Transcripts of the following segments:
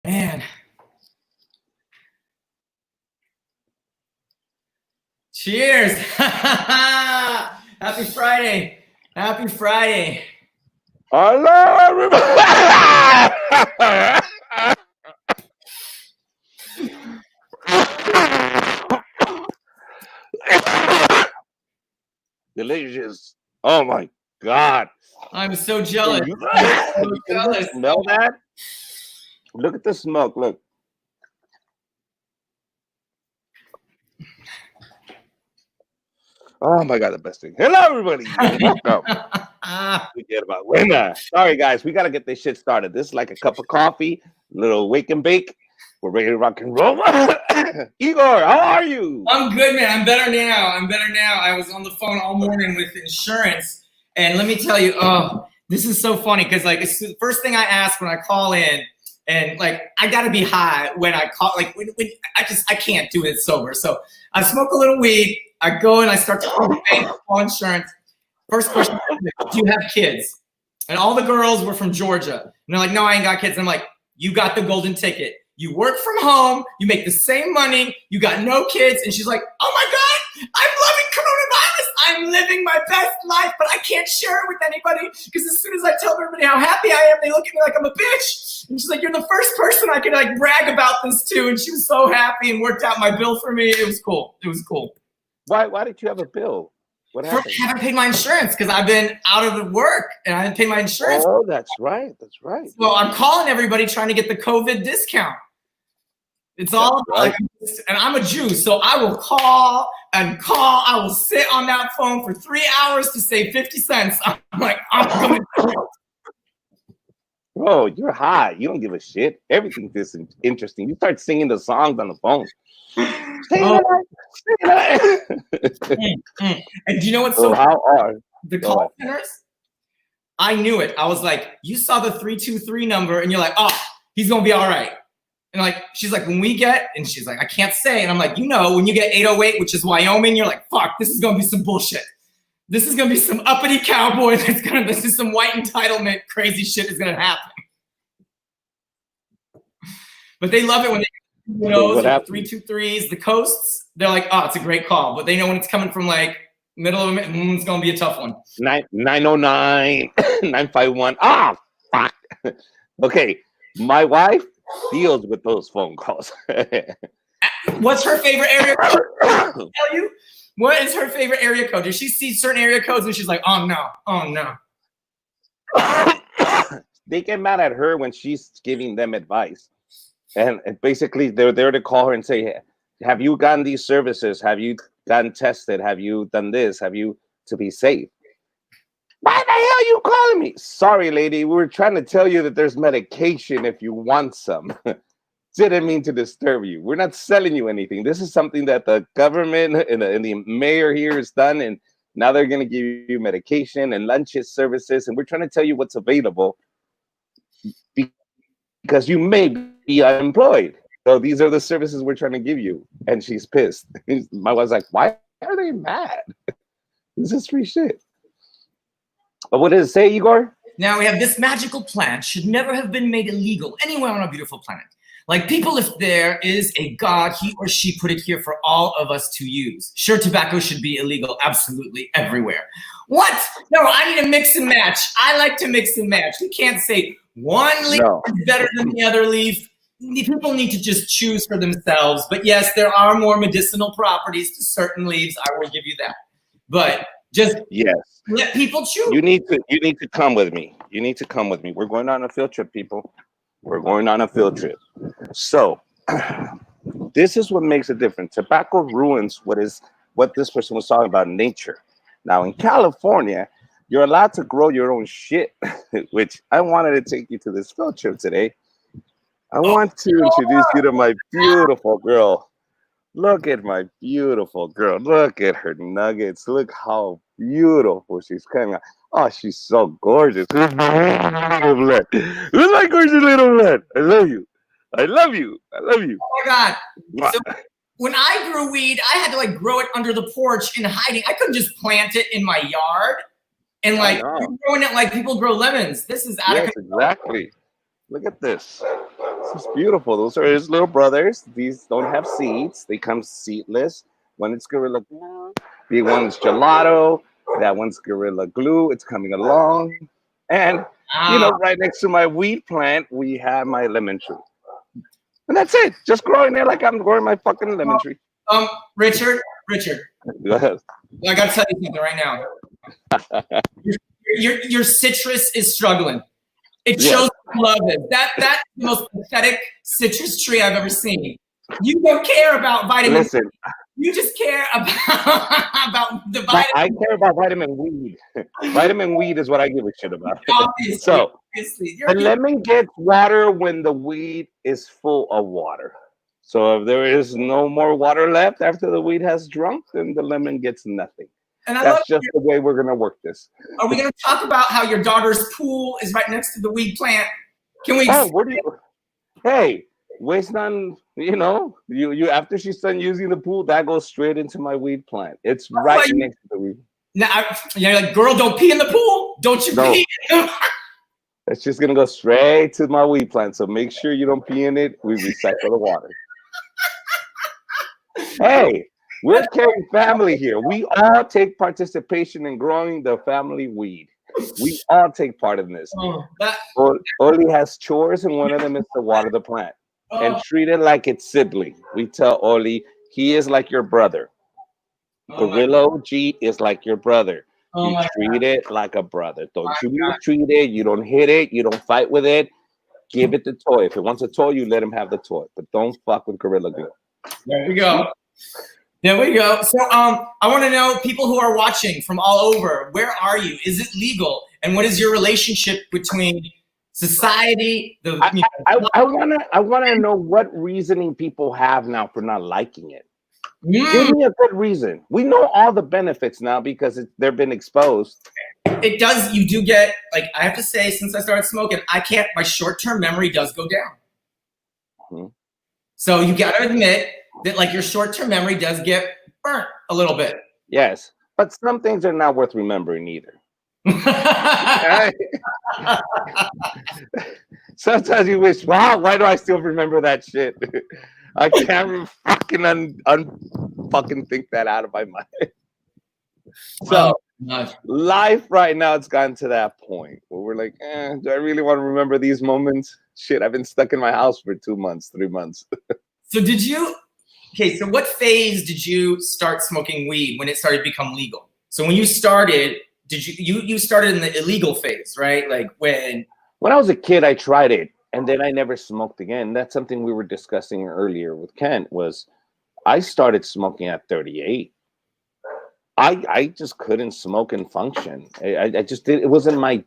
Man. Cheers. Happy Friday. Happy Friday. Hello, everybody. Delicious. Oh my God. I'm so jealous. You I'm so jealous. Smell that? Look at the smoke. Look. Oh my God, the best thing. Hello, everybody. Welcome. We Yerbabuena. Sorry, guys. We got to get this shit started. This is like a cup of coffee, a little wake and bake. We're ready to rock and roll. Igor, how are you? I'm good, man. I'm better now. I was on the phone all morning with insurance. And let me tell you, this is so funny because like it's the first thing I ask when I call in. And like I gotta be high when I call. Like when I can't do it sober. So I smoke a little weed. I go and I start to call insurance. First question: do you have kids? And all the girls were from Georgia. And they're like, no, I ain't got kids. And I'm like, you got the golden ticket. You work from home. You make the same money. You got no kids. And she's like, oh my God, I'm loving coronavirus. I'm living my best life, but I can't share it with anybody because as soon as I tell everybody how happy I am, they look at me like I'm a bitch. And she's like, you're the first person I can like brag about this to. And she was so happy and worked out my bill for me. It was cool. It was cool. Why did you have a bill? What happened? I haven't paid my insurance because I've been out of the work and I didn't pay my insurance. Oh, that's right. That's right. So I'm calling everybody trying to get the COVID discount. It's all about, and I'm a Jew, so I will call and call. I will sit on that phone for 3 hours to save 50 cents. I'm like, I'm coming. Bro, you're high. You don't give a shit. Everything is interesting. You start singing the songs on the phone. And do you know what's so how are the call centers? I knew it. I was like, you saw the 323 number and you're like, oh, he's going to be all right. And like, she's like, when we get, and she's like, I can't say. And I'm like, you know, when you get 808, which is Wyoming, you're like, fuck, this is going to be some bullshit. This is going to be some uppity cowboy. This is some white entitlement. Crazy shit is going to happen. But they love it when they know the 323s, the coasts. They're like, oh, it's a great call. But they know when it's coming from like middle of it's going to be a tough one. 909, 951. Ah, fuck. Okay. My wife deals with those phone calls. What's her favorite area code? Tell you? What is her favorite area code? Does she see certain area codes and she's like, oh no. They get mad at her when she's giving them advice. And basically they're there to call her and say, have you gotten these services? Have you gotten tested? Have you done this? Have you to be safe? Why the hell are you calling me? Sorry, lady. We were trying to tell you that there's medication if you want some. Didn't mean to disturb you. We're not selling you anything. This is something that the government and the mayor here has done. And now they're going to give you medication and lunches services. And we're trying to tell you what's available because you may be unemployed. So these are the services we're trying to give you. And she's pissed. My wife's like, why are they mad? This is free shit. But what does it say, Igor? Now we have this magical plant should never have been made illegal anywhere on our beautiful planet. Like people, if there is a God, he or she put it here for all of us to use. Sure, tobacco should be illegal absolutely everywhere. What? No, I need to mix and match. I like to mix and match. We can't say one leaf is better than the other leaf. People need to just choose for themselves. But yes, there are more medicinal properties to certain leaves. I will give you that. But just let people choose. You need to come with me. You need to come with me. We're going on a field trip, people. We're going on a field trip. So this is what makes a difference. Tobacco ruins what this person was talking about, nature. Now in California, you're allowed to grow your own shit, which I wanted to take you to this field trip today. I want to introduce you to my beautiful girl. Look at my beautiful girl. Look at her nuggets. Look how beautiful she's coming out. Oh, she's so gorgeous. Who's my gorgeous little man? I love you. I love you. I love you. Oh my God. So when I grew weed, I had to like grow it under the porch in hiding. I couldn't just plant it in my yard and like growing it like people grow lemons. This is out of control. Exactly. Look at this. This is beautiful. Those are his little brothers. These don't have seeds. They come seedless. One is Gorilla Glue. The one's Gelato. That one's Gorilla Glue. It's coming along. And, right next to my weed plant, we have my lemon tree. And that's it. Just growing there like I'm growing my fucking lemon tree. Richard, Go ahead. I got to tell you something right now. Your citrus is struggling. It shows love it. That's the most pathetic citrus tree I've ever seen. You don't care about vitamin. Listen, you just care about the vitamin. I care about vitamin weed. Vitamin weed is what I give a shit about. Obviously, the lemon gets water when the weed is full of water. So if there is no more water left after the weed has drunk, then the lemon gets nothing. And that's just the way we're gonna work this. Are we gonna talk about how your daughter's pool is right next to the weed plant? Can we? Oh, what do you? Hey, waste none. You after she's done using the pool, that goes straight into my weed plant. It's right next to the weed. Now, you're like, girl, don't pee in the pool. Don't you pee? It's just gonna go straight to my weed plant. So make sure you don't pee in it. We recycle the water. Hey, we're carrying family here. We all take participation in growing the family weed. We all take part in this. Oli has chores, and one of them is to water the plant and treat it like it's sibling. We tell Oli, he is like your brother. Gorilla OG is like your brother. You treat it like a brother. Don't you mistreat it. You don't hit it. You don't fight with it. Give it the toy. If it wants a toy, you let him have the toy. But don't fuck with Gorilla Glue. There we go. So I want to know, people who are watching from all over, where are you? Is it legal? And what is your relationship between society? I wanna know what reasoning people have now for not liking it. Give me a good reason. We know all the benefits now because they've been exposed. It does. You do get, like, I have to say, since I started smoking, my short-term memory does go down. Mm-hmm. So you got to admit that, like, your short-term memory does get burnt a little bit. Yes, but some things are not worth remembering either. Sometimes you wish, wow, why do I still remember that shit? I can't fucking fucking think that out of my mind. So life right now, it's gotten to that point where we're like, do I really want to remember these moments? Shit, I've been stuck in my house for 2 months, 3 months. So so what phase did you start smoking weed when it started to become legal? So when you started, you started in the illegal phase, right? Like when I was a kid, I tried it. And then I never smoked again. That's something we were discussing earlier with Kent, was I started smoking at 38. I just couldn't smoke and function. I just did. It wasn't my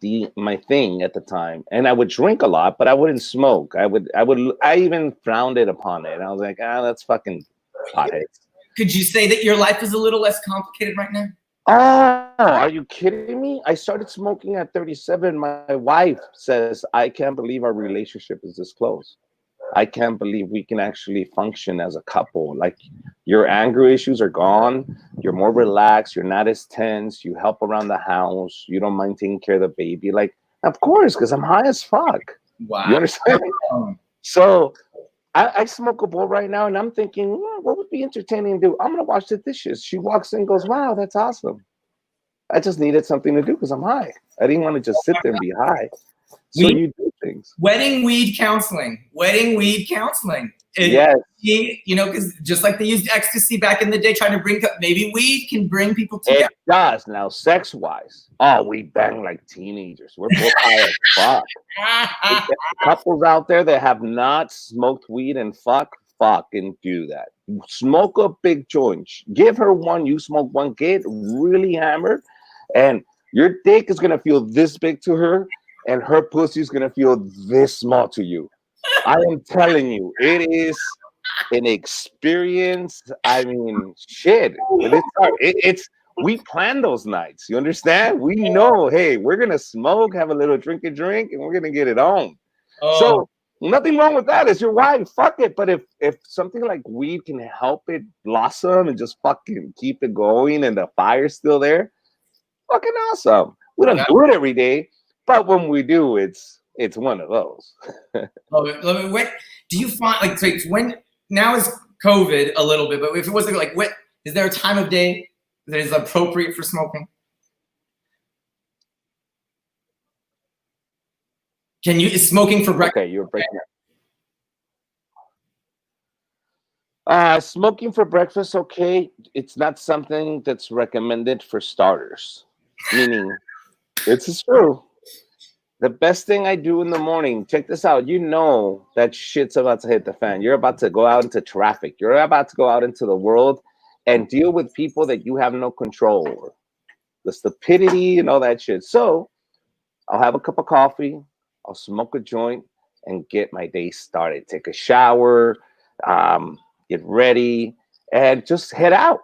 thing at the time. And I would drink a lot, but I wouldn't smoke. I even frowned it upon it. And I was like, that's fucking potheads. Could you say that your life is a little less complicated right now? Oh, are you kidding me? I started smoking at 37. My wife says, I can't believe our relationship is this close. I can't believe we can actually function as a couple. Like, your anger issues are gone. You're more relaxed. You're not as tense. You help around the house. You don't mind taking care of the baby. Like, of course, because I'm high as fuck. Wow. You understand? So I smoke a bowl right now, and I'm thinking, what would be entertaining to do? I'm going to wash the dishes. She walks in and goes, wow, that's awesome. I just needed something to do because I'm high. I didn't want to just sit there and be high. So you do things. Wedding weed counseling. Yes. Because just like they used ecstasy back in the day, trying to bring maybe weed can bring people together. It does. Now, sex-wise, we bang like teenagers. We're both high as fuck. Couples out there that have not smoked weed and fucking do that. Smoke a big joint. Give her one. You smoke one. Get really hammered, and your dick is gonna feel this big to her, and her pussy is gonna feel this small to you. I am telling you, it is an experience. I mean, shit. We plan those nights. You understand? We know, hey, we're gonna smoke, have a little drink, and we're gonna get it on. So nothing wrong with that. It's your wife. Fuck it. But if something like weed can help it blossom and just fucking keep it going, and the fire's still there, fucking awesome. We don't do it every day, but when we do, it's It's one of those. What do you find, like, so when, now is COVID a little bit, but if it wasn't, like, what, is there a time of day that is appropriate for smoking? Is smoking for breakfast? Okay, you're breaking up. Smoking for breakfast, okay. It's not something that's recommended for starters. Meaning, this is true. The best thing I do in the morning, check this out. You know that shit's about to hit the fan. You're about to go out into traffic. You're about to go out into the world and deal with people that you have no control over. The stupidity and all that shit. So I'll have a cup of coffee. I'll smoke a joint and get my day started. Take a shower, get ready, and just head out.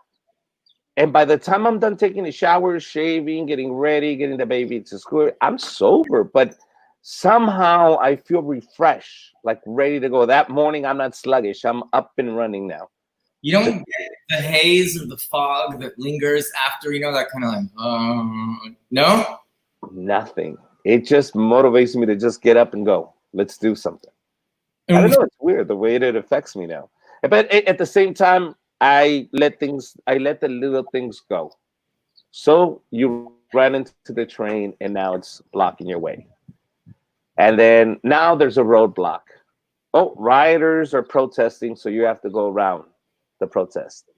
And by the time I'm done taking a shower, shaving, getting ready, getting the baby to school, I'm sober. But somehow I feel refreshed, like ready to go. That morning, I'm not sluggish. I'm up and running now. You don't get the haze or the fog that lingers after, you know, that kind of like, no? Nothing. It just motivates me to just get up and go. Let's do something. I don't know. It's weird the way that it affects me now. But at the same time, I let the little things go. So you ran into the train and now it's blocking your way. And then now there's a roadblock. Oh, rioters are protesting, so you have to go around the protest.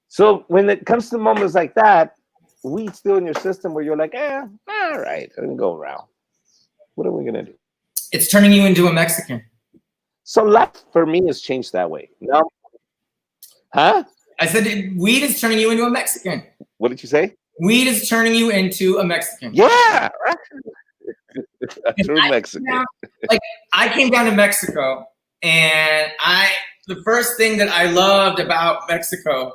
So when it comes to moments like that, weed's still in your system where you're like, all right, I'm gonna go around. What are we gonna do? It's turning you into a Mexican. So life for me has changed that way. No. Huh? I said weed is turning you into a Mexican. What did you say? Weed is turning you into a Mexican. Yeah. True Mexican. Like, I came down to Mexico, and the first thing that I loved about Mexico,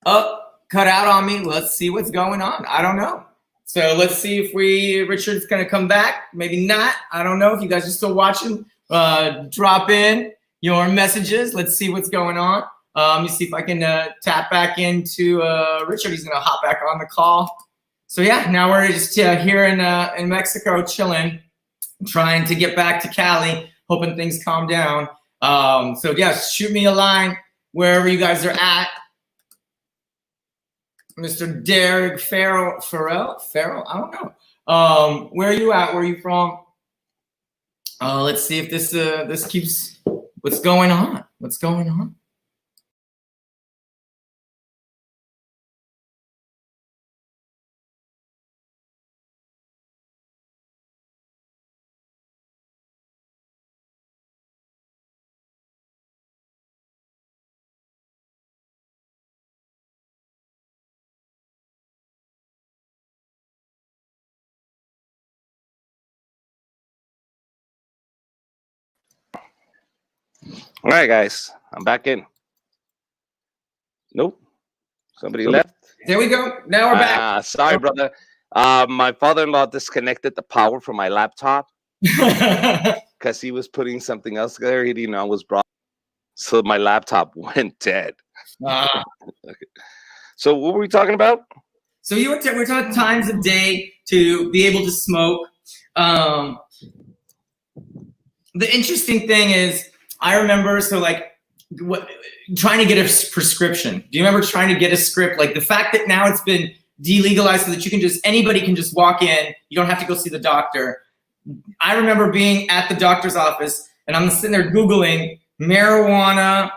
cut out on me. Let's see what's going on. I don't know. So let's see if Richard's gonna come back. Maybe not. I don't know if you guys are still watching. Drop in your messages. Let's see what's going on. Let me see if I can tap back into Richard. He's gonna hop back on the call. So yeah, now we're just here in Mexico, chilling, trying to get back to Cali, hoping things calm down. So yeah, shoot me a line wherever you guys are at. Mr. Derek Farrell, I don't know. Where are you at? Where are you from? Let's see if this keeps. What's going on? What's going on? All right, guys, I'm back in. Nope, somebody left. There we go. Now we're back. Sorry, brother. My father-in-law disconnected the power from my laptop because he was putting something else there. He didn't know I was brought, so my laptop went dead. Okay. So what were we talking about? So we're talking times of day to be able to smoke. The interesting thing is, I remember, trying to get a prescription. Do you remember trying to get a script? Like the fact that now it's been delegalized so that anybody can just walk in. You don't have to go see the doctor. I remember being at the doctor's office and I'm sitting there Googling marijuana,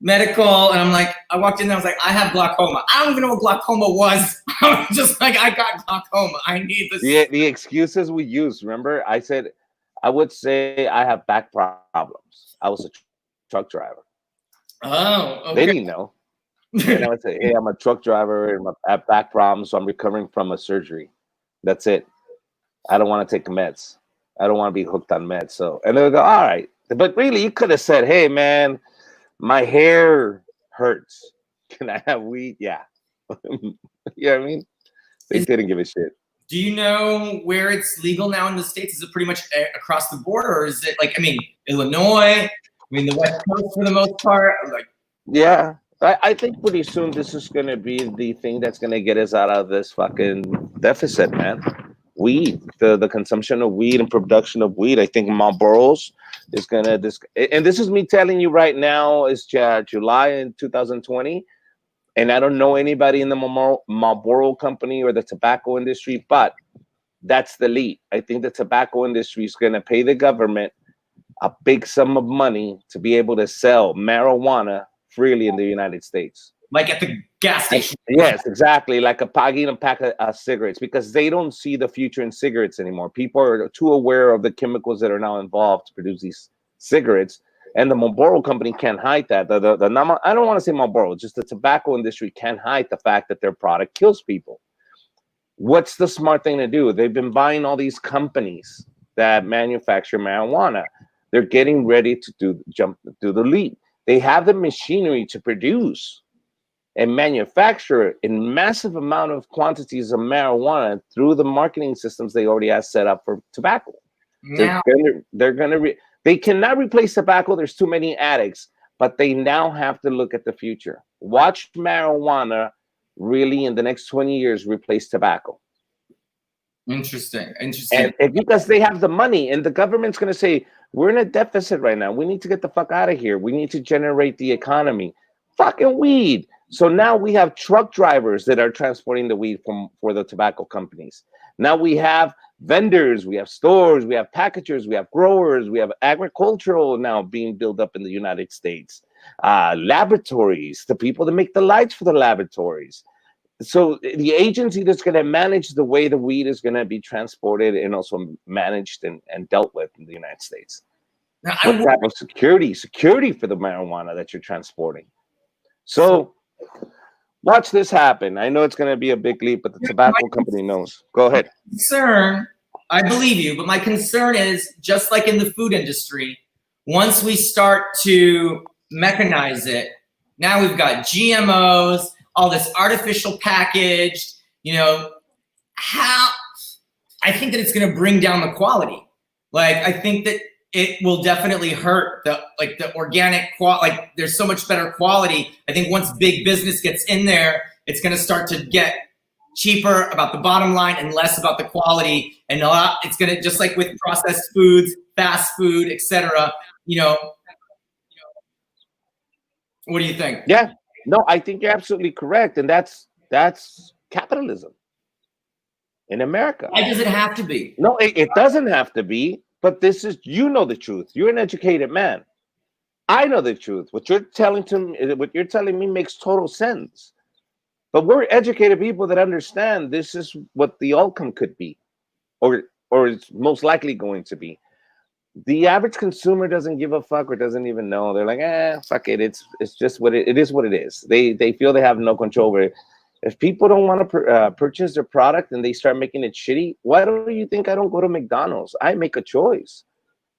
medical, and I walked in there, I was like, I have glaucoma. I don't even know what glaucoma was. I was just like, I got glaucoma. I need this. The excuses we use, remember? I would say I have back problems. I was a truck driver. Oh, okay. They didn't know. And I would say, hey, I'm a truck driver and I have back problems, so I'm recovering from a surgery. That's it. I don't want to take meds. I don't want to be hooked on meds. So, and they would go, all right. But really, you could have said, hey, man, my hair hurts. Can I have weed? Yeah. You know what I mean? They didn't give a shit. Do you know where it's legal now in the States? Is it pretty much across the border, or is it Illinois? The West Coast for the most part? Yeah. I think pretty soon this is going to be the thing that's going to get us out of this fucking deficit, man. weed, the consumption of weed and production of weed. I think Marlboro's is gonna and this is me telling you right now. It's July in 2020, and I don't know anybody in the Marlboro company or the tobacco industry, but that's the lead. I think the tobacco industry is gonna pay the government a big sum of money to be able to sell marijuana freely in the United States. Like at the gas station. Yes, exactly. Like a pack of cigarettes, because they don't see the future in cigarettes anymore. People are too aware of the chemicals that are now involved to produce these cigarettes. And the Marlboro company can't hide that. I don't want to say Marlboro, just the tobacco industry can't hide the fact that their product kills people. What's the smart thing to do? They've been buying all these companies that manufacture marijuana. They're getting ready to do the leap. They have the machinery to produce and manufacture in massive amount of quantities of marijuana through the marketing systems they already have set up for tobacco. Now, They cannot replace tobacco. There's too many addicts, but they now have to look at the future. Watch marijuana really in the next 20 years replace tobacco. Interesting. And because they have the money, and the government's going to say, we're in a deficit right now. We need to get the fuck out of here. We need to generate the economy. Fucking weed. So now we have truck drivers that are transporting the weed for the tobacco companies. Now we have vendors, we have stores, we have packagers, we have growers, we have agricultural now being built up in the United States. Laboratories, the people that make the lights for the laboratories. So the agency that's going to manage the way the weed is going to be transported and also managed and dealt with in the United States. now What type of security for the marijuana that you're transporting? So watch this happen. I know it's going to be a big leap, but the tobacco company knows. Go ahead. Concern, I believe you, but my concern is just like in the food industry, once we start to mechanize it, now we've got GMOs, all this artificial packaged, how I think that it's going to bring down the quality. Like, I think that it will definitely hurt the organic quality. Like, there's so much better quality. I think once big business gets in there, it's going to start to get cheaper about the bottom line and less about the quality. And it's going to, just like with processed foods, fast food, etc. What do you think? Yeah. No, I think you're absolutely correct. And that's capitalism in America. Why does it have to be? No, it doesn't have to be. But this is, the truth. You're an educated man. I know the truth. What you're telling me makes total sense. But we're educated people that understand this is what the outcome could be, or it's most likely going to be. The average consumer doesn't give a fuck or doesn't even know. They're like, fuck it. It's just what it is. What it is. They feel they have no control over it. If people don't want to purchase their product and they start making it shitty, why don't you think I don't go to McDonald's? I make a choice.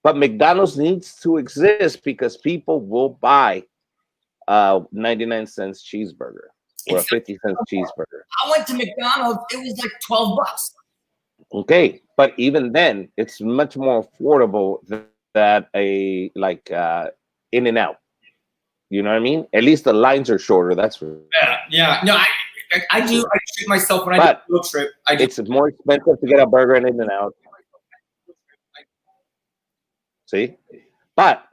But McDonald's needs to exist because people will buy 99 cents cheeseburger or a 50-cent cheeseburger. I went to McDonald's. It was like $12. Okay, but even then, it's much more affordable than a In-N-Out. You know what I mean? At least the lines are shorter. That's for yeah. No, I do. I treat myself when I do a road trip. It's more expensive to get a burger in In-N-Out. See? But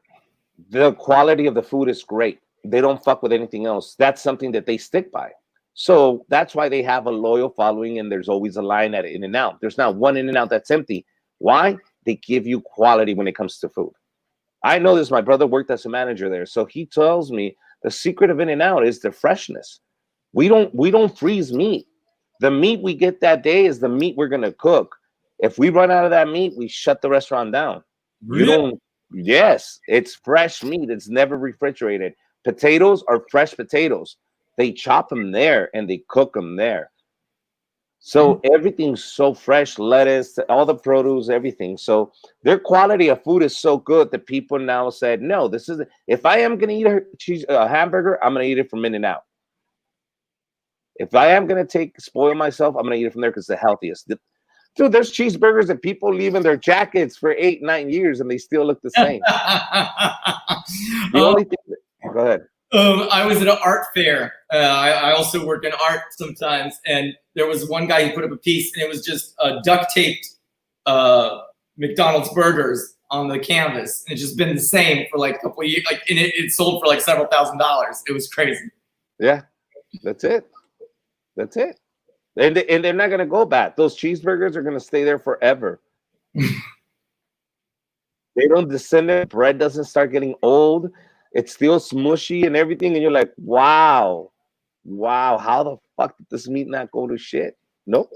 the quality of the food is great. They don't fuck with anything else. That's something that they stick by. So that's why they have a loyal following, and there's always a line at In-N-Out. There's not one In-N-Out that's empty. Why? They give you quality when it comes to food. I know this. My brother worked as a manager there. So he tells me the secret of In-N-Out is the freshness. We don't freeze meat. The meat we get that day is the meat we're gonna cook. If we run out of that meat, we shut the restaurant down. Really? Yes, it's fresh meat. It's never refrigerated. Potatoes are fresh potatoes. They chop them there and they cook them there. So everything's so fresh, lettuce, all the produce, everything. So their quality of food is so good that people now said, no, if I am gonna eat a hamburger, I'm gonna eat it from In-N-Out. If I am going to spoil myself, I'm going to eat it from there because it's the healthiest. Dude, there's cheeseburgers that people leave in their jackets for 8-9 years and they still look the same. Go ahead. I was at an art fair. I also work in art sometimes, and there was one guy who put up a piece, and it was just duct taped McDonald's burgers on the canvas. And it's just been the same for like a couple of years. Like, and it sold for like several $1,000s. It was crazy. Yeah, that's it. That's it. And they're not gonna go bad. Those cheeseburgers are gonna stay there forever. They don't descend. Bread doesn't start getting old. It's still smushy and everything, and you're like, wow, how the fuck did this meat not go to shit? Nope.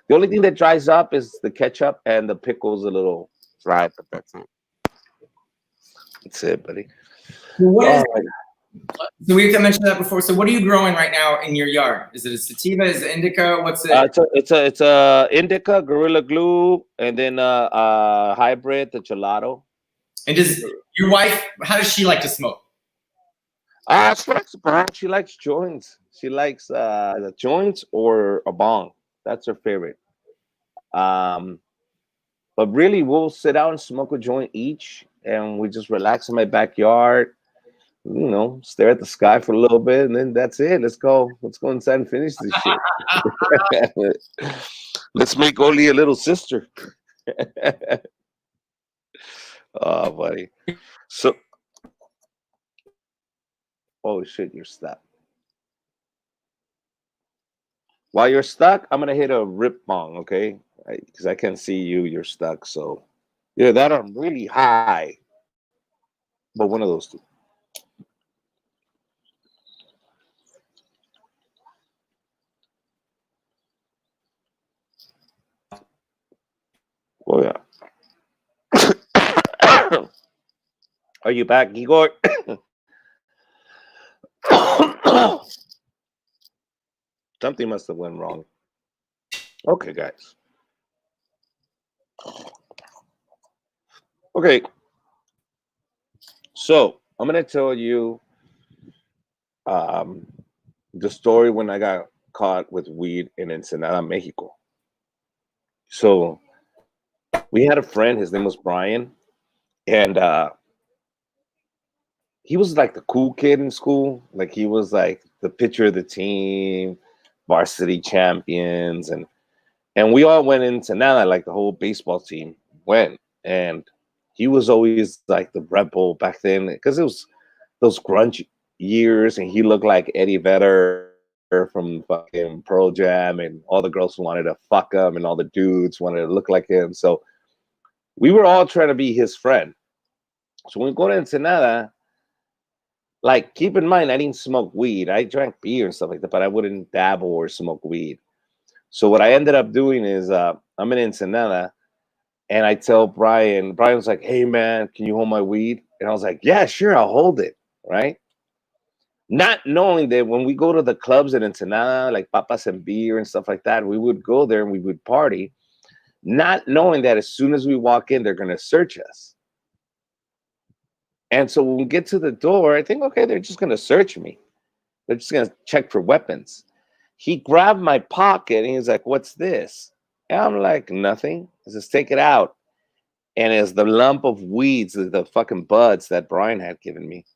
The only thing that dries up is the ketchup and the pickles a little dry, but that's it. That's it, buddy. So we have to mention that before. So what are you growing right now in your yard? Is it a sativa? Is it indica? What's it? It's a indica, gorilla glue, and then hybrid, the gelato. And does your wife? How does she like to smoke? She likes joints. She likes the joints or a bong. That's her favorite. But really, we'll sit out and smoke a joint each, and we just relax in my backyard. You know, stare at the sky for a little bit, and then that's it. Let's go inside and finish this shit. Let's make Oli a little sister. Oh, buddy. So, oh shit, you're stuck. While you're stuck, I'm gonna hit a rip bong, okay? Because I can't see you. You're stuck. So, yeah, that I'm really high. But one of those two. Oh yeah. Are you back, Igor? Something must have went wrong. Okay, guys. Okay. So I'm gonna tell you the story when I got caught with weed in Ensenada, Mexico. So we had a friend, his name was Brian, and he was like the cool kid in school. Like he was like the pitcher of the team, varsity champions, and we all went into Ensenada, like the whole baseball team went. And he was always like the rebel back then because it was those grunge years, and he looked like Eddie Vedder from fucking Pearl Jam, and all the girls wanted to fuck him, and all the dudes wanted to look like him. So we were all trying to be his friend. So when we go to Ensenada, like keep in mind, I didn't smoke weed. I drank beer and stuff like that, but I wouldn't dabble or smoke weed. So what I ended up doing is I'm in Ensenada, and I tell Brian. Brian's like, "Hey man, can you hold my weed?" And I was like, "Yeah, sure, I'll hold it." Right? Not knowing that when we go to the clubs in Ensenada, like papas and beer and stuff like that, we would go there and we would party, not knowing that as soon as we walk in, they're gonna search us. And so when we get to the door, I think, okay, they're just gonna search me. They're just gonna check for weapons. He grabbed my pocket and he's like, "What's this?" And I'm like, "Nothing." He says, "Take it out." And it's the lump of weeds, the fucking buds that Brian had given me.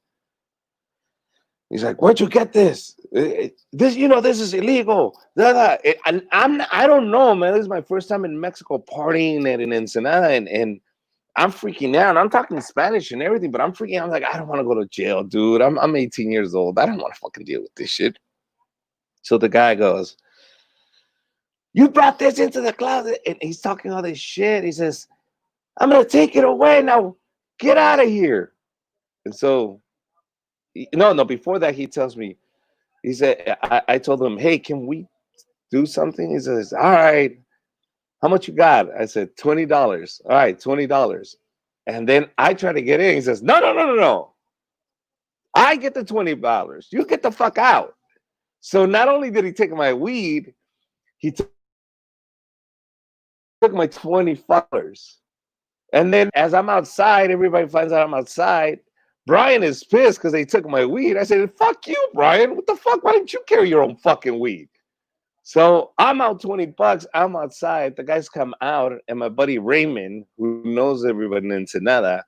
He's like, "Where'd you get this? This, this is illegal." And I don't know, man. This is my first time in Mexico partying in Ensenada, and I'm freaking out. I'm talking Spanish and everything, but I'm freaking out. I'm like, I don't want to go to jail, dude. I'm 18 years old. I don't want to fucking deal with this shit. So the guy goes, "You brought this into the closet," and he's talking all this shit. He says, "I'm gonna take it away now. Get out of here." And so, no. Before that, he tells me, he said, I told him, "Hey, can we do something?" He says, "All right. How much you got?" I said, $20. All right, $20. And then I try to get in. He says, "No, no, no, no, no. I get the $20. You get the fuck out." So not only did he take my weed, he took my $20. And then as I'm outside, everybody finds out I'm outside. Brian is pissed because they took my weed. I said, "Fuck you, Brian. What the fuck? Why didn't you carry your own fucking weed?" So I'm out $20. I'm outside. The guys come out, and my buddy Raymond, who knows everybody in Ensenada,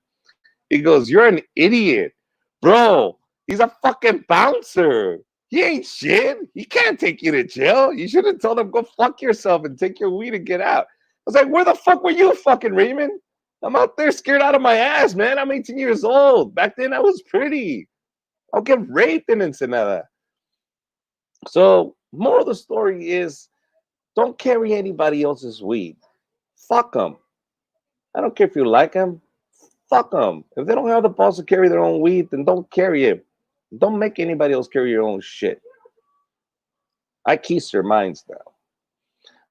he goes, "You're an idiot, bro. He's a fucking bouncer. He ain't shit. He can't take you to jail. You should have told him, go fuck yourself and take your weed and get out. I was like, where the fuck were you, fucking Raymond? I'm out there scared out of my ass, man. I'm 18 years old. Back then, I was pretty. I'll get raped in Ensenada. So, moral of the story is, don't carry anybody else's weed. Fuck them. I don't care if you like them. Fuck them. If they don't have the balls to carry their own weed, then don't carry it. Don't make anybody else carry your own shit. I keys their minds now.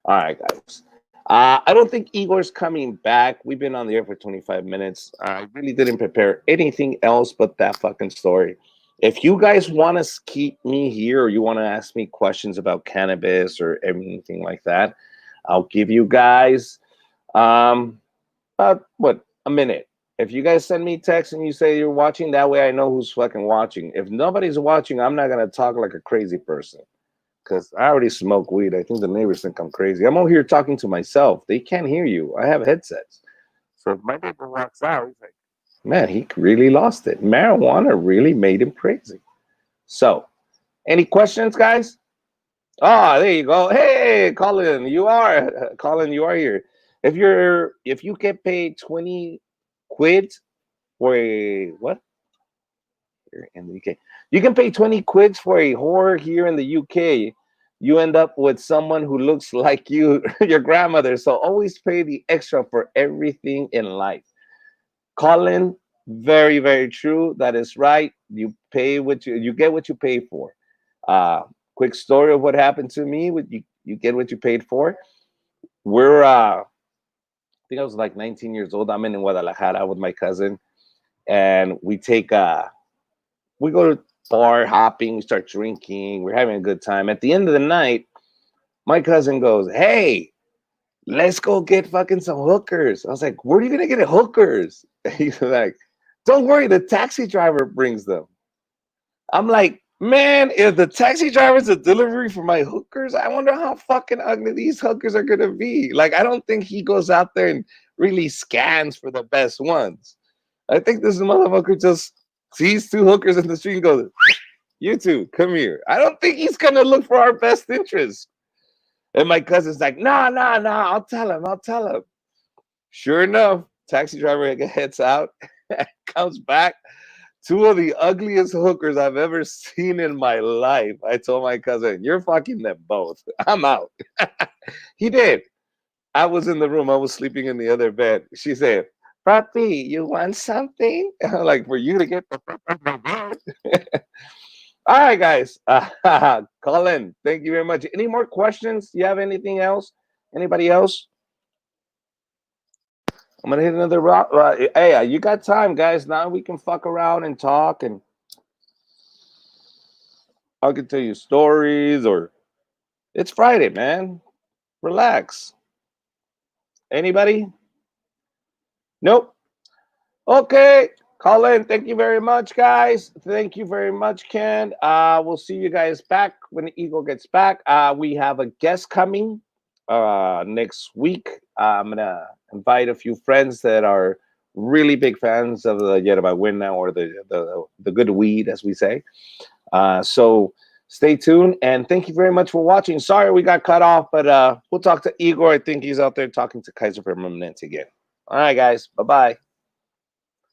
All right, guys. I don't think Igor's coming back. We've been on the air for 25 minutes. I really didn't prepare anything else but that fucking story. If you guys want to keep me here or you want to ask me questions about cannabis or anything like that, I'll give you guys about a minute. If you guys send me text and you say you're watching, that way I know who's fucking watching. If nobody's watching, I'm not gonna talk like a crazy person because I already smoke weed. I think the neighbors think I'm crazy. I'm over here talking to myself. They can't hear you. I have headsets. So if my neighbor walks out, he's like, man, he really lost it. Marijuana really made him crazy. So, any questions, guys? Ah, there you go. Hey, Colin, you are here. If you get paid 20 quid for a what? Here in the UK, you can pay 20 quids for a whore here in the UK. You end up with someone who looks like you, your grandmother. So always pay the extra for everything in life. Colin, very, very true. That is right. You pay what you get what you pay for. Quick story of what happened to me. You get what you paid for. We're I think I was like 19 years old. I'm in Guadalajara with my cousin, and we go to bar hopping, we start drinking, we're having a good time. At the end of the night, my cousin goes, hey, let's go get fucking some hookers. I was like, where are you gonna get hookers? He's like, don't worry, the taxi driver brings them. I'm like, man, if the taxi driver's a delivery for my hookers, I wonder how fucking ugly these hookers are gonna be. Like, I don't think he goes out there and really scans for the best ones. I think this motherfucker just sees two hookers in the street and goes, you two, come here. I don't think he's gonna look for our best interest. And my cousin's like, nah, I'll tell him. Sure enough, taxi driver heads out, comes back. Two of the ugliest hookers I've ever seen in my life. I told my cousin, you're fucking them both. I'm out. He did. I was in the room. I was sleeping in the other bed. She said, Papi, you want something? I'm like, for you to get the fuck out of my bed. All right, guys. Colin, thank you very much. Any more questions? You have anything else? Anybody else? I'm gonna hit another rock. Hey, you got time, guys. Now we can fuck around and talk, and I can tell you stories. Or it's Friday, man. Relax. Anybody? Nope. Okay. Colin, thank you very much, guys. Thank you very much, Ken. We'll see you guys back when the Eagle gets back. We have a guest coming next week. I'm gonna invite a few friends that are really big fans of the Yerbabuena, or the good weed, as we say. So stay tuned, and thank you very much for watching. Sorry we got cut off, but we'll talk to Igor. I think he's out there talking to Kaiser Permanente again. All right, guys. Bye-bye.